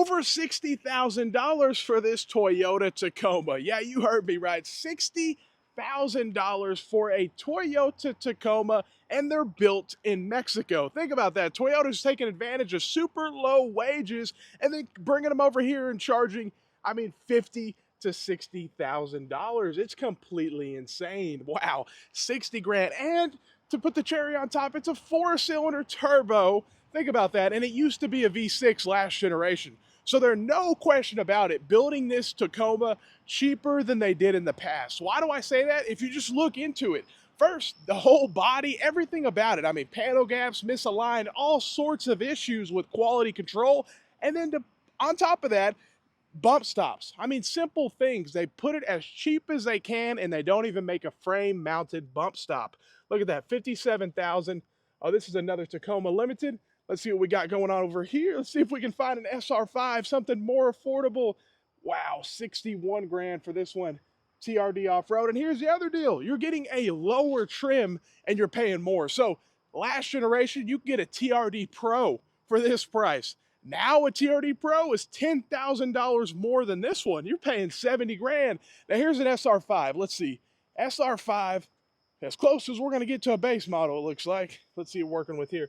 Over $60,000 for this Toyota Tacoma. Yeah, you heard me right. $60,000 for a Toyota Tacoma, and they're built in Mexico. Think about that. Toyota's taking advantage of super low wages and then bringing them over here and charging, I mean, $50,000 to $60,000. It's completely insane. Wow, 60 grand. And to put the cherry on top, it's a 4-cylinder turbo. Think about that. And it used to be a V6 last generation. So there's no question about it. Building this Tacoma cheaper than they did in the past. Why do I say that? If you just look into it, first, the whole body, everything about it. I mean, panel gaps, misaligned, all sorts of issues with quality control. And then on top of that, bump stops. I mean, simple things. They put it as cheap as they can, and they don't even make a frame mounted bump stop. Look at that, 57,000. Oh, this is another Tacoma Limited. Let's see what we got going on over here. Let's see if we can find an SR5, something more affordable. Wow, 61 grand for this one. TRD off-road. And here's the other deal. You're getting a lower trim and you're paying more. So last generation, you can get a TRD Pro for this price. Now a TRD Pro is $10,000 more than this one. You're paying 70 grand. Now here's an SR5. Let's see. SR5, as close as we're going to get to a base model, it looks like. Let's see what we're working with here.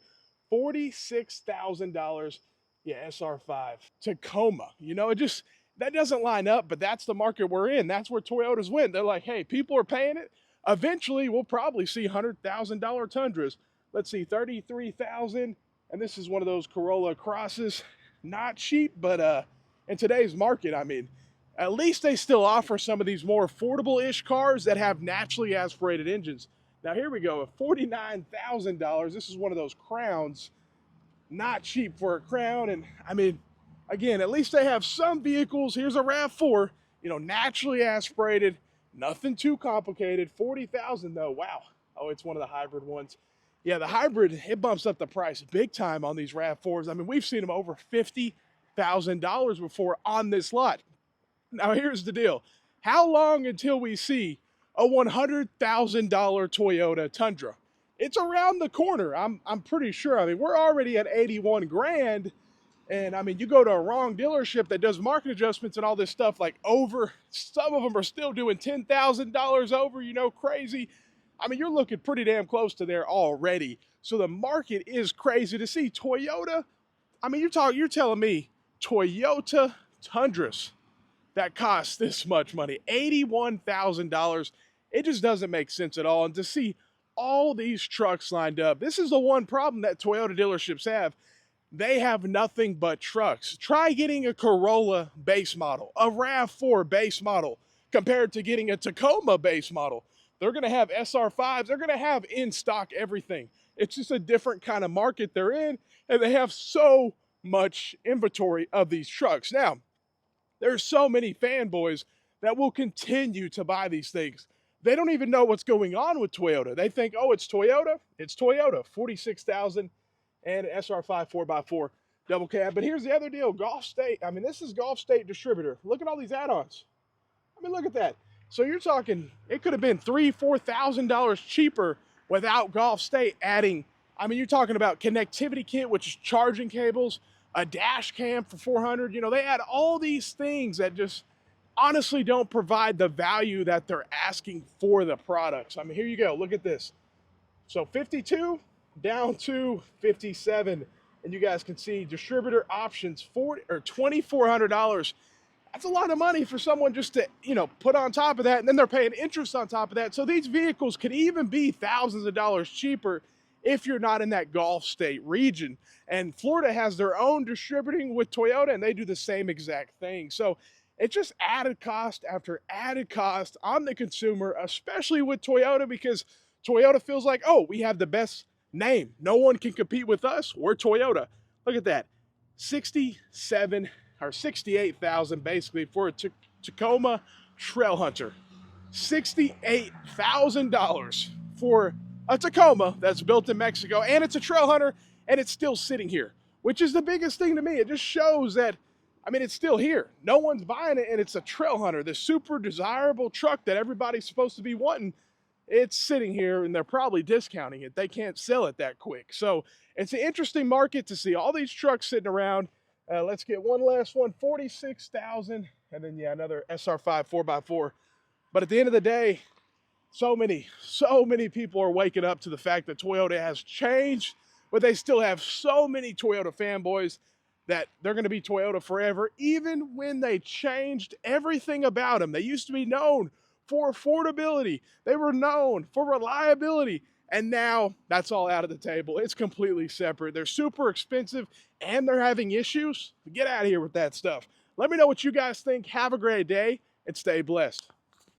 $46,000, yeah, SR5. Tacoma, you know, that doesn't line up, but that's the market we're in. That's where Toyotas win. They're like, hey, people are paying it. Eventually, we'll probably see $100,000 Tundras. Let's see, 33,000, and this is one of those Corolla Crosses. Not cheap, but in today's market, I mean, at least they still offer some of these more affordable-ish cars that have naturally aspirated engines. Now here we go, $49,000. This is one of those Crowns. Not cheap for a Crown. And I mean, again, at least they have some vehicles. Here's a RAV4, you know, naturally aspirated, nothing too complicated. 40,000 though, wow. Oh, it's one of the hybrid ones. Yeah, the hybrid, it bumps up the price big time on these RAV4s. I mean, we've seen them over $50,000 before on this lot. Now here's the deal. How long until we see a $100,000 Toyota Tundra? It's around the corner. I'm pretty sure. I mean, we're already at 81 grand. And I mean, you go to a wrong dealership that does market adjustments and all this stuff, like some of them are still doing $10,000 over, you know, crazy. I mean, you're looking pretty damn close to there already. So the market is crazy to see. Toyota, I mean, you're telling me Toyota Tundras that costs this much money, $81,000. It just doesn't make sense at all. And to see all these trucks lined up, this is the one problem that Toyota dealerships have. They have nothing but trucks. Try getting a Corolla base model, a RAV4 base model, compared to getting a Tacoma base model. They're going to have SR5s. They're going to have in stock everything. It's just a different kind of market they're in, and they have so much inventory of these trucks. Now, there's so many fanboys that will continue to buy these things. They don't even know what's going on with Toyota. They think, oh, it's Toyota. It's Toyota. 46,000 and an SR5 4x4 double cab. But here's the other deal. Gulf State. I mean, this is Gulf State distributor. Look at all these add-ons. I mean, look at that. So you're talking, it could have been $3,000, $4,000 cheaper without Gulf State adding. I mean, you're talking about connectivity kit, which is charging cables, a dash cam for 400. You know, they add all these things that just honestly don't provide the value that they're asking for the products. I mean, here you go. Look at this. So 52 down to 57. And you guys can see distributor options $2,400. That's a lot of money for someone just to, you know, put on top of that. And then they're paying interest on top of that. So these vehicles could even be thousands of dollars cheaper if you're not in that Gulf State region. And Florida has their own distributing with Toyota, and they do the same exact thing. So it's just added cost after added cost on the consumer, especially with Toyota, because Toyota feels like, oh, we have the best name. No one can compete with us. We're Toyota. Look at that. 67 or 68,000 basically for a Tacoma Trailhunter. $68,000 for a Tacoma that's built in Mexico, and it's a Trailhunter, and it's still sitting here, which is the biggest thing to me. It just shows that, I mean, it's still here. No one's buying it, and it's a Trailhunter, this super desirable truck that everybody's supposed to be wanting. It's sitting here, and they're probably discounting it. They can't sell it that quick. So it's an interesting market to see all these trucks sitting around. Let's get one last one, 46,000, and then yeah, another SR5 4x4. But at the end of the day, so many people are waking up to the fact that Toyota has changed, but they still have so many Toyota fanboys that they're going to be Toyota forever, even when they changed everything about them. They used to be known for affordability. They were known for reliability. And now that's all out of the table. It's completely separate. They're super expensive and they're having issues. Get out of here with that stuff. Let me know what you guys think. Have a great day and stay blessed.